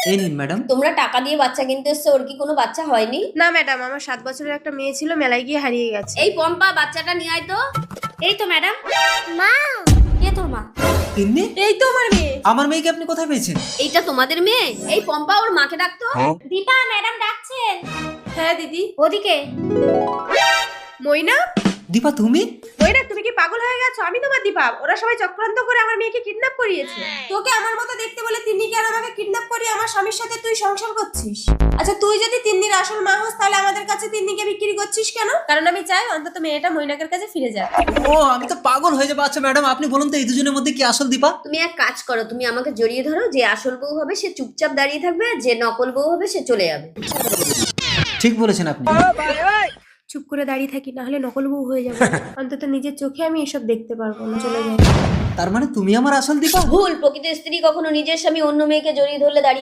এই নিন ম্যাডাম। তোমরা টাকা দিয়ে বাচ্চা কিনতে এসছো, ওর কি কোনো বাচ্চা হয়নি? না ম্যাডাম, আমার 7 বছরের একটা মেয়ে ছিল, মেলায় গিয়ে হারিয়ে গেছে। এই পম্পা, বাচ্চাটা নিয়ে আয় তো। এই তো ম্যাডাম। মা, কে তোর মা? তিন্নি, এই তো আমার মেয়ে। আমার মেয়েকে আপনি কোথায় পেয়েছেন? এইটা তোমাদের মেয়ে? এই পম্পা, ওর মাকে ডাকতো। দীপা ম্যাডাম ডাকছেন। হ্যাঁ দিদি। ওদিকে। মইনা, দীপা তুমি? মইনা তুমি কি পাগল হয়ে গেছো? আমি তোমার দীপা। ওরা সবাই চক্রান্ত করে আমার মেয়েকে কিডন্যাপ করিয়েছে। তোকে আমার মতো দেখতে বলে তিন্নিকে আর আমাকে কিডন্যাপ করিয়ে আমার স্বামীর সাথে তুই সংসার করছিস। আচ্ছা, তুই যদি তিন্নির আসল মা হোস তাহলে আমাদের কাছে তিন্নিকে বিক্রি করছিস কেন? কারণ আমি চাই অন্তত মেয়েটা মইনাকের কাছে ফিরে যাক। ও, আমি তো পাগল হয়ে যাবো। আচ্ছা ম্যাডাম, আপনি বলুন তো এই দুজনের মধ্যে কি আসল দীপা? তুমি এক কাজ করো, তুমি আমাকে জড়িয়ে ধরো। যে আসল বউ হবে সে চুপচাপ দাঁড়িয়ে থাকবে, আর যে নকল বউ হবে সে চলে যাবে। ঠিক বলেছেন আপনি। চুপ করে দাঁড়িয়ে থাকি, না হলে নকল বউ হয়ে যাবে। অন্তত নিজের চোখে আমি এসব দেখতে পারবো না। চলে যাই। তার মানে তুমি আমার আসল দীপা? ভুল। প্রকৃত স্ত্রী কখনো নিজের স্বামী অন্য মেয়েকে জড়িয়ে ধরলে দাঁড়িয়ে